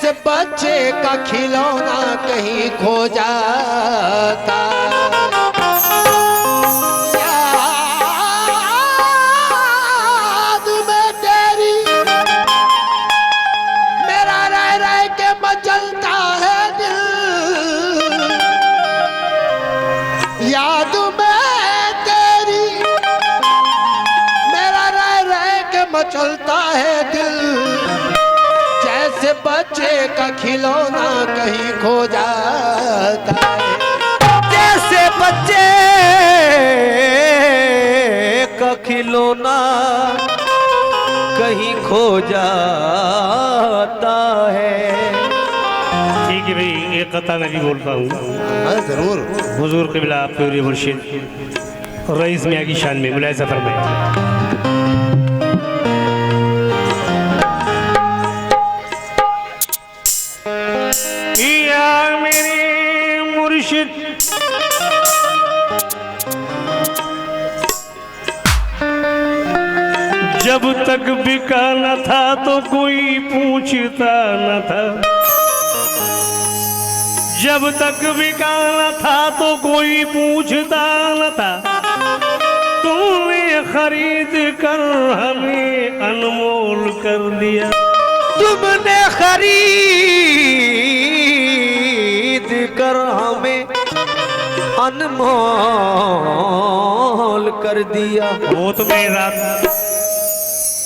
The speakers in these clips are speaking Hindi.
जैसे बच्चे का खिलौना कहीं खो जाता। याद में तेरी मेरा रह रह के मचलता है दिल। याद में तेरी मेरा रह रह के मचलता है दिल। जैसे बच्चे का खिलौना कहीं खो जाता है। जैसे बच्चे का खिलौना कहीं खो जाता है। ठीक है भाई, एक कथा मैं भी बोलता हूँ। जरूर। हुजूर क़िबला प्यारे मुर्शिद रईस मियाँ की शान में मुलाहिज़ा फरमाएं। या मेरे मुर्शिद जब तक बिका न था तो कोई पूछता न था। जब तक बिका न था तो कोई पूछता न था। तूने खरीद कर हमें अनमोल कर दिया। तुमने खरीद कर हमें अनमोल कर दिया। वो तो मैं रात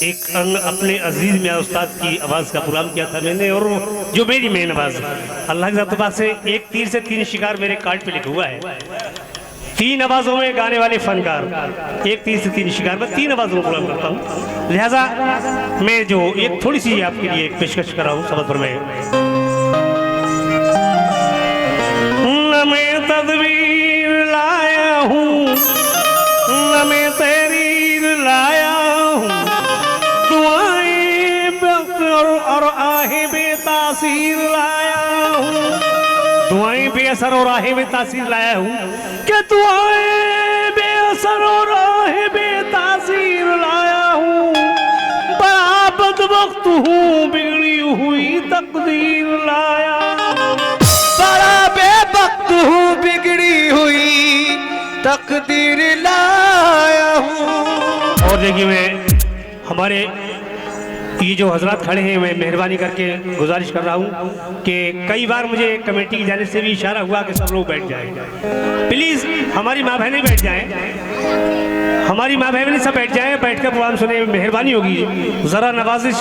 एक अपने अजीज मियाँ उस्ताद की आवाज़ का प्रोग्राम किया था मैंने, और जो मेरी मेन आवाज़ अल्लाह की ज़ात से एक तीर से 3 शिकार मेरे कार्ड पे लिखा हुआ है। 3 आवाज़ों में गाने वाले फनकार, एक तीर से 3 शिकार में 3 आवाज़ों में प्रोग्राम करता हूँ। लिहाजा मैं जो एक थोड़ी सी आपके लिए एक पेशकश कर रहा हूँ समझ पर मैं। न मैं तदबीर लाया हूँ न मैं तहरीर लाया हूँ। और आहे बेतासीर लाया हूँ। दुआएं बेअसर और आहे बेतासीर लाया हूँ कि दुआएं बेअसर और आहे बेतासीर लाया हूँ। बड़ा बदबख्त हूँ बिगड़ी हुई तकदीर लाया। बड़ा बेवक्त हूँ बिगड़ी हुई तकदीर लाया हूँ। और देखिए मैं हमारे ये जो हजरात खड़े हैं मैं मेहरबानी करके गुजारिश कर रहा हूँ कि कई बार मुझे कमेटी की जानिब से भी इशारा हुआ कि सब लोग बैठ जाएं। प्लीज़ हमारी माँ बहनें बैठ जाएं, हमारी माँ बहनें सब बैठ जाएं, बैठकर प्रोग्राम सुने, मेहरबानी होगी। ज़रा नवाजिश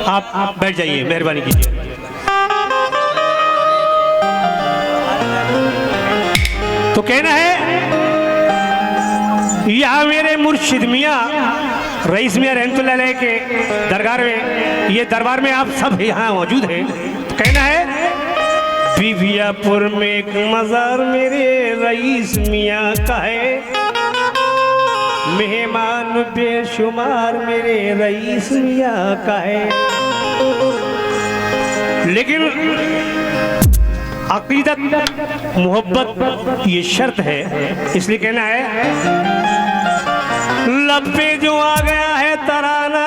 आप बैठ जाइए, मेहरबानी कीजिए। तो कहना है या मेरे मुर्शिद मियाँ रईस मियाँ रहमतुल्लाह अलैह के दरबार में आप सब यहाँ मौजूद हैं। तो कहना है बीबियापुर में एक मज़ार मेरे रईस मियाँ का है। मेहमान बेशुमार मेरे रईस मियाँ का है। लेकिन अक़ीदत मोहब्बत ये शर्त है, इसलिए कहना है लब पे जो आ गया है तराना,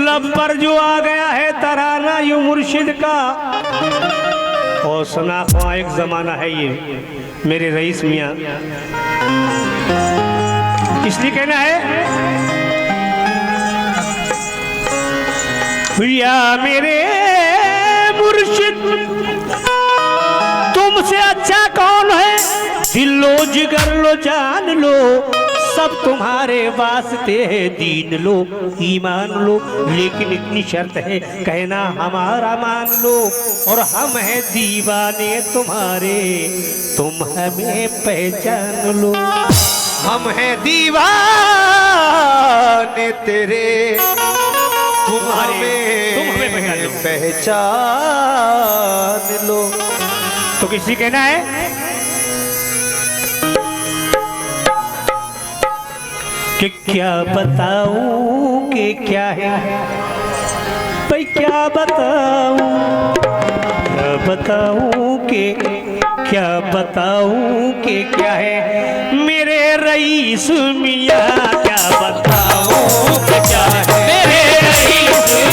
लब पर जो आ गया है तराना यूं मुर्शिद का। और सुना ख्वां एक जमाना है ये मेरे रईस मियाँ, इसलिए कहना है या मेरे मुर्शिद तुमसे अच्छा कौन है। दिल लो जिगर लो जान लो सब तुम्हारे वास्ते है। दीन लो ईमान लो लेकिन इतनी शर्त है कहना हमारा मान लो। और हम हैं दीवाने तुम्हारे तुम हमें पहचान लो। हम हैं दीवाने तेरे तुम हमें पहचान लो। तो किसी कहना है कि क्या बताऊं कि क्या है भाई, क्या बताऊं कि क्या बताऊं कि क्या है मेरे रईस मियाँ। क्या बताऊं कि क्या है मेरे रईस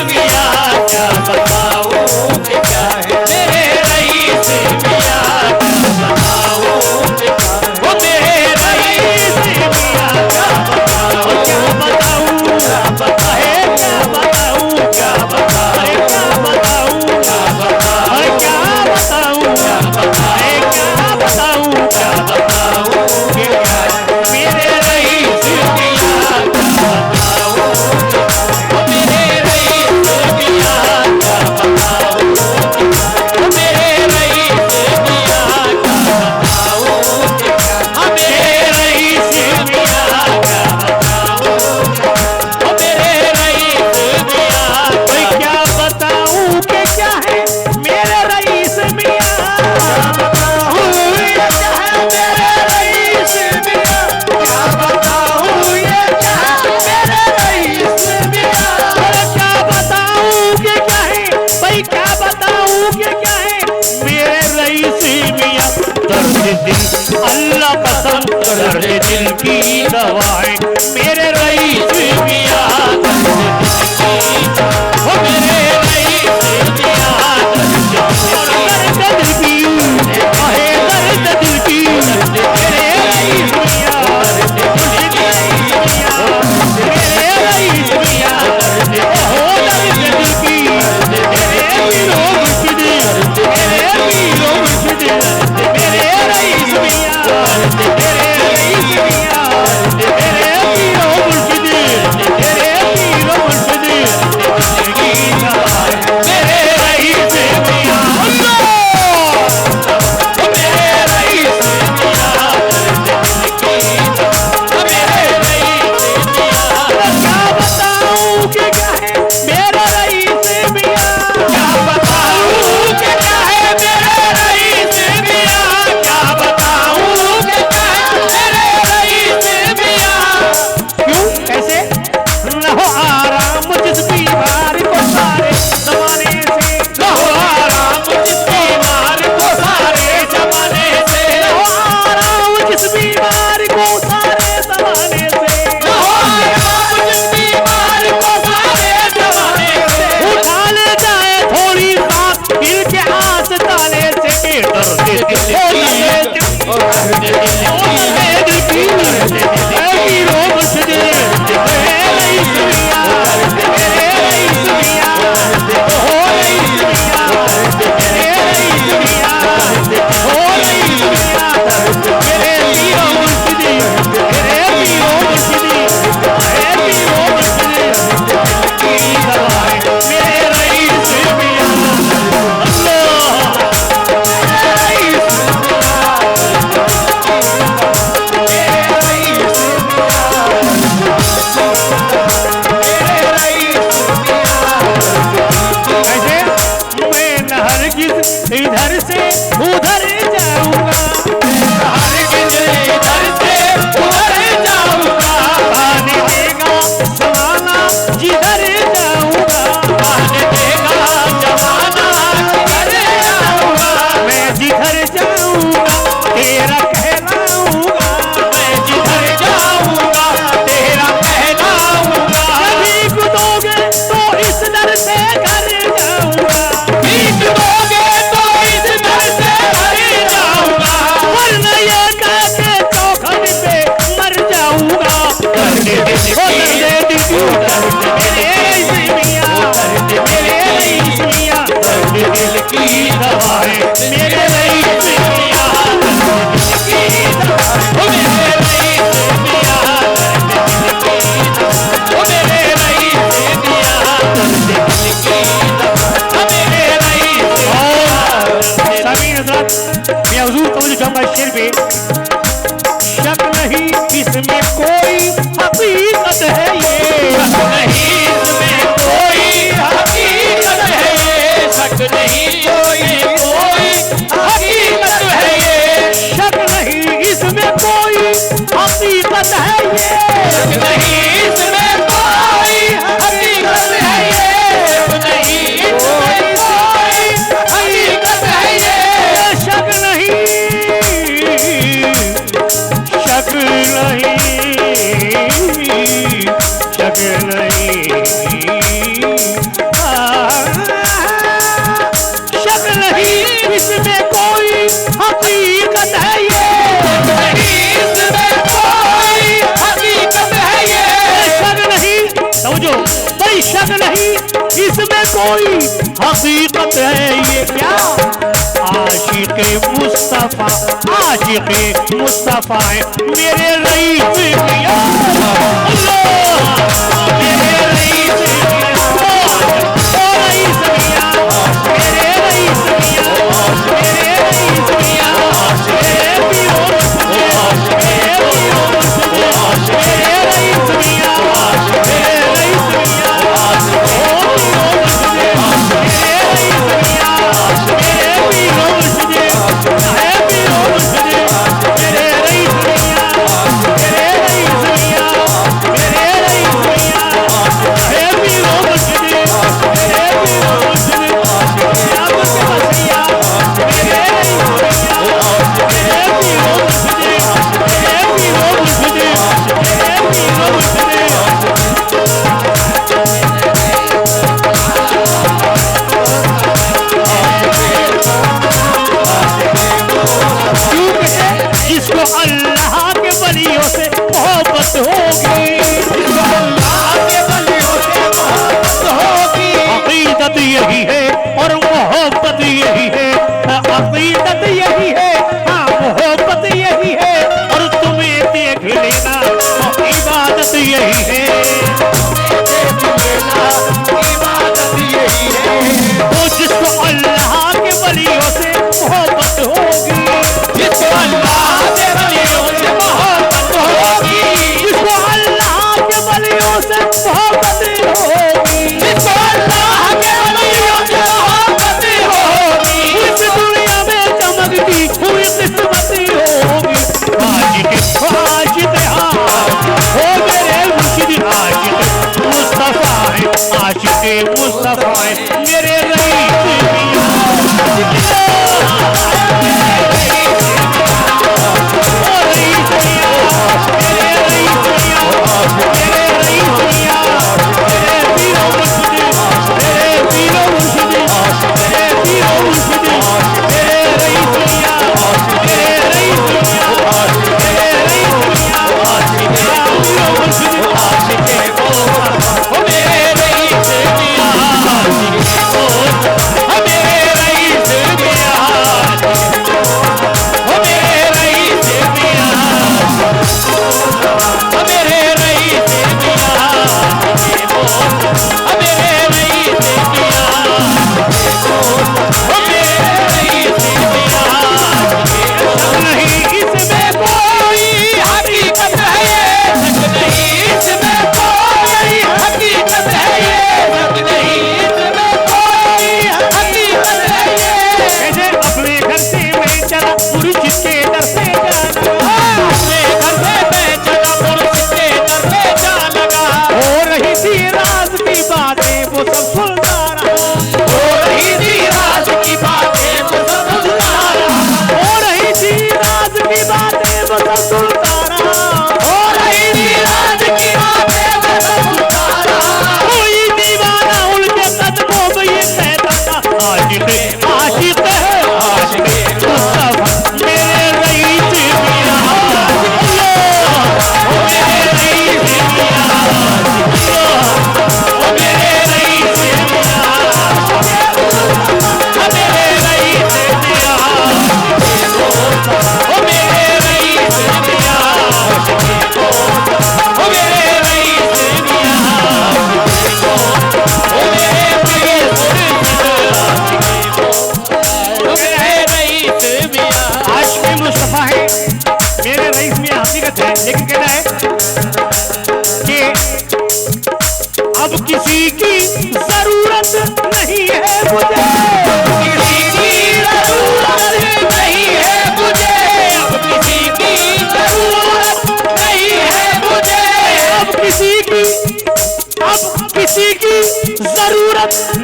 दिल अल्लाह पसंद दर्द दिल की दवाएं मेरे रईस मियां ओ मेरे रईस मियां दर्द दिल की आहे दर्द दिल की मेरे रईस मियां मेरे रईस मियां ओ दर्द दिल की मेरे पीरो मुर्शिद मेरे पीरो मुर्शिद मेरे रईस मियां मेरे रईस मियां मेरे पीरो मुर्शिद मेरे पीरो मुर्शिद की दवाएं मेरे रईस मियां मेरे रईस मियां मेरे रईस मियां क्या बताऊं कि क्या है मेरे रईस मियां क्या बताऊं कि क्या है मेरे रईस मियां क्या बताऊं कि क्या है मेरे रईस मियां क्यों कैसे न हो आराम जिस बीमार को सारे जमाने से न हो आराम जिस बीमार को सारे जमाने से न हो आराम जिस बीमार को सारे जमाने से न हो आराम जिस बीमार को सारे जमाने से उठा ले जाए थोड़ी सांस दिल के हाथ ताले से दर्द दिल दिल की हीरो मुर्शिद मेरे रईस मियां मेरे रईस मियां ओ रईस मियां मेरे रईस मियां ओ रईस मियां मेरे पीरो मुर्शिद मेरे पीरो मुर्शिद मेरे पीरो मुर्शिद की दवाएं मेरे रईस मियां अल्लाह रईस इधर से उधर जाऊंगा हरगिज़ इधर से उधर जाऊंगा पाने देगा जमाना जिधर जाऊंगा पाने देगा जमाना जिधर जाऊंगा मैं जिधर जाऊंगा तेरा कहलाऊंगा मैं जिधर जाऊंगा तेरा कहलाऊंगा भीख दोगे तो इस दर से घर जाऊंगा भीख दोगे वरना ये कह के चौखट पे मर जाऊंगा मेरे रईस मियां मेरे रईस मियां दिल की दवाएं मेरे रईस मियां की दवाएं मेरे रईस मियां मेरे रईस मियां मेरे रईस सभी हज़रात मैं हुजूर को जाऊंगा शेर पे शक नहीं इसमें कोई हकीकत है ये शक नहीं इसमें कोई हकीकत है ये शक नहीं कोई हकीकत है ये शक नहीं इसमें कोई हकीकत है ये शक नहीं इसमें कोई हकीकत है ये शक नहीं इसमें कोई हकीकत है ये शक नहीं शक नहीं शक नहीं इसमें कोई हकीकत है ये इसमें कोई हकीकत है ये शक नहीं समझो भाई शक नहीं इसमें कोई हकीकत है ये क्या आशिक़ मुस्तफा मेरे रईस मियां मेरे रईस मियां मेरे रईस मियां मेरे रईस मियां मेरे पीरो मुर्शिद मेरे पीरो मुर्शिद मेरे रईस मियां मेरे रईस मियां ओ पीरो मुर्शिद मेरे रईस मियां मेरे पीरो मुर्शिद है पीरो मुर्शिद मेरे रईस मियां मेरे रईस मियां मेरे रईस मियां आशिके मुस्तफा मेरे रईस मियां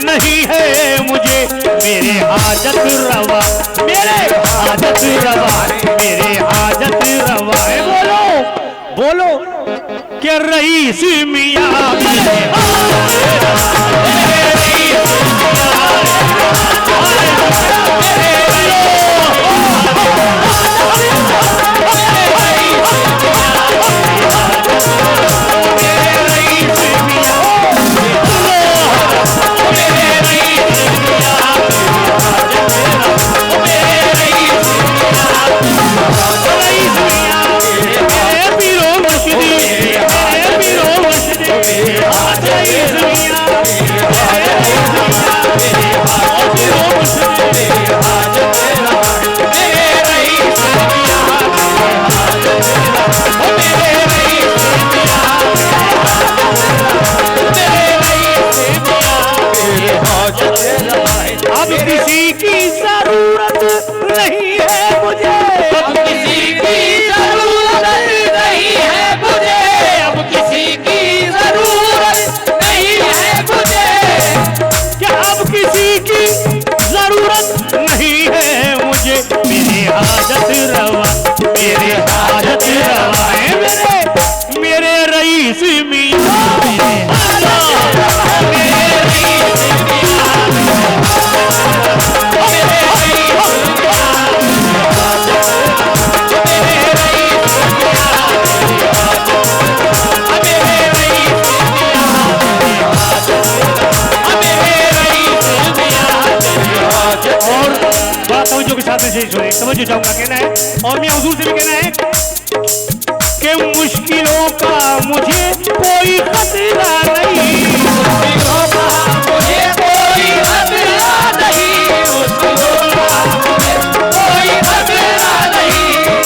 नहीं है मुझे मेरे हाजत रवा मेरे हाजत रवा मेरे हाजत रवा बोलो बोलो क्या रईस मियां मेरे अब किसी की जरूरत नहीं है मुझे अब किसी की जरूरत नहीं है मुझे अब किसी की जरूरत नहीं है मुझे क्या अब किसी की जरूरत नहीं है मुझे मेरे हाजत रवा मेरे हाजत रवा है मेरे रईस मियां समझो के साथ समझो चाहूंगा कहना है और मैं हुजूर से भी कहना है कि मुश्किलों का मुझे कोई खतरा नहीं मुश्किलों का मुझे कोई खतरा नहीं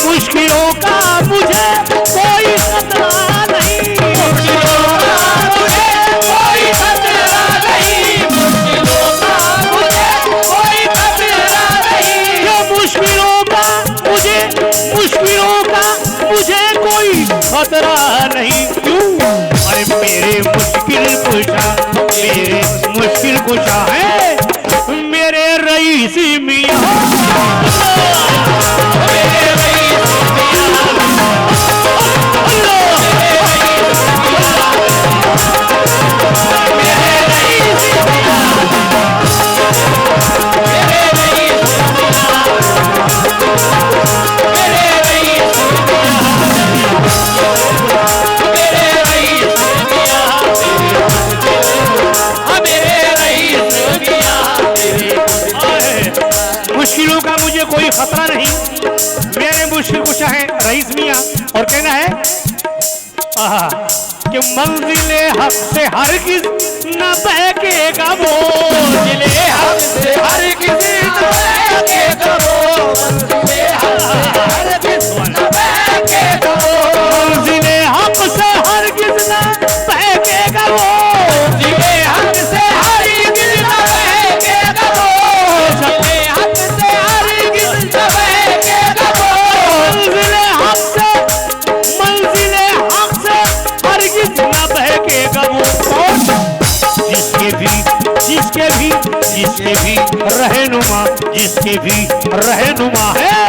मुश्किलों का मुझे कोई खतरा नहीं मुश्किलों का मुझे कोई खतरा नहीं मुश्किलों का मुझे कोई खतरा नहीं मुश्किलों का मुझे कोई खतरा मुश्किलों का मुझे कोई खतरा नहीं क्यों अरे मेरे मुश्किल कुछ कुशा है मेरे रईस मियाँ। मेरे रईस मुश्किलों का मुझे कोई खतरा नहीं, मेरे मुश्किल कुशा है रईस मियाँ। और कहना है कि मंजिले हक से हरगिज़ न बहकेगा वो, मंजिले हक से हरगिज़ न बहकेगा वो, मंजिले हक से हरगिज़ न बहकेगा वो, मंजिले हक से हरगिज़ न बहकेगा वो, मंजिले हक से हरगिज़ न बहकेगा वो, मंजिले हक से हरगिज़ न बहकेगा वो, मंजिले हक से हरगिज़ न बहकेगा वो। जिसके भी रहनुमा है,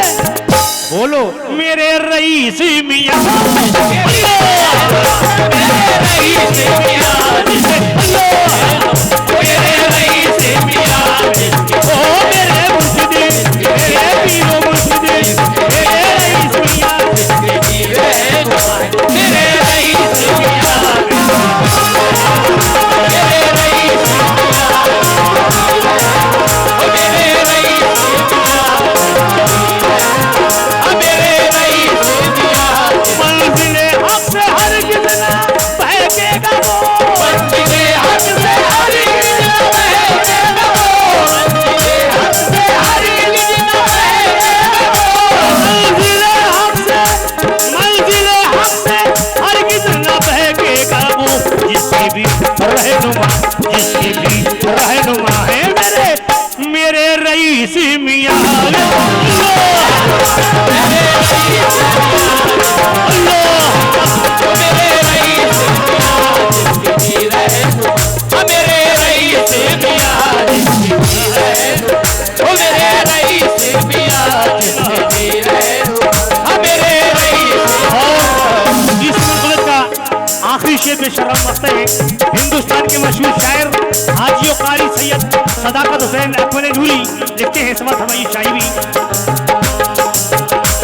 बोलो मेरे रईस मियाँ। मेरे रईस मियाँ, मेरे रईस मियाँ, ओ मेरे मुर्शिद, मेरे पीरो मुर्शिद, मेरे रईस मियाँ, मेरे रईस मियाँ, जिसके भी रहनुमा है मेरे रईस मियाँ। आखिरी शेर में शर्म मस्त है हिंदुस्तान के मशहूर शायर हाजी कारी सैयद सदाकत हुसैन अकबर ढूली लिखते हैं समझ हमारी शायरी।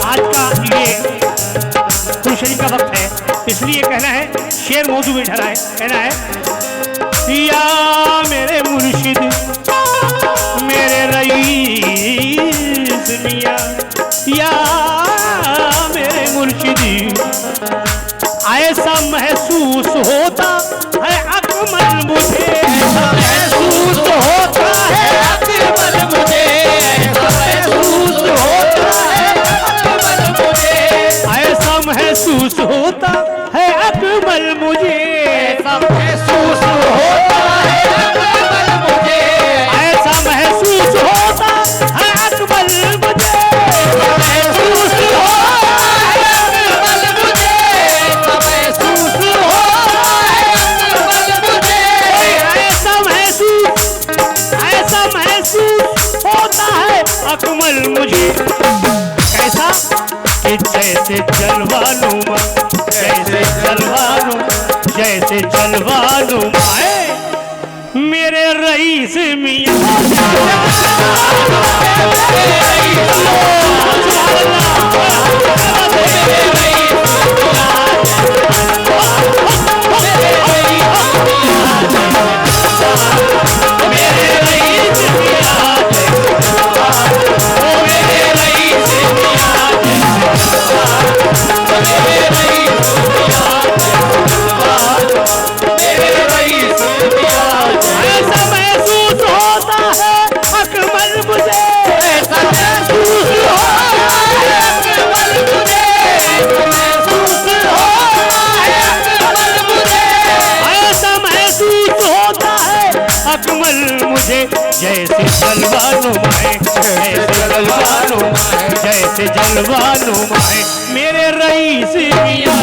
आज का ये खुशरी का वक्त है, इसलिए कहना है शेर मौजू में ठहरा है। कहना है या मेरे मुर्शिद मेरे रईस मियाँ, या मेरे मुर्शिद ऐसा महसूस होता है अकमल मुझे, ऐसा महसूस होता है अकमल मुझे, ऐसा महसूस होता है अकमल मुझे, ऐसा महसूस होता है अकमल मुझे, ऐसा महसूस होता है अकमल मुझे, ऐसा महसूस होता है अकमल मुझे, महसूस होता है अकमल मुझे। कैसा कि जैसे जलवानुमा, जैसे जलवानुमा है मेरे रईस मियाँ। अकमल मुझे जैसे जलवानुमा जैसे जलवानुमा मेरे रईस मियाँ।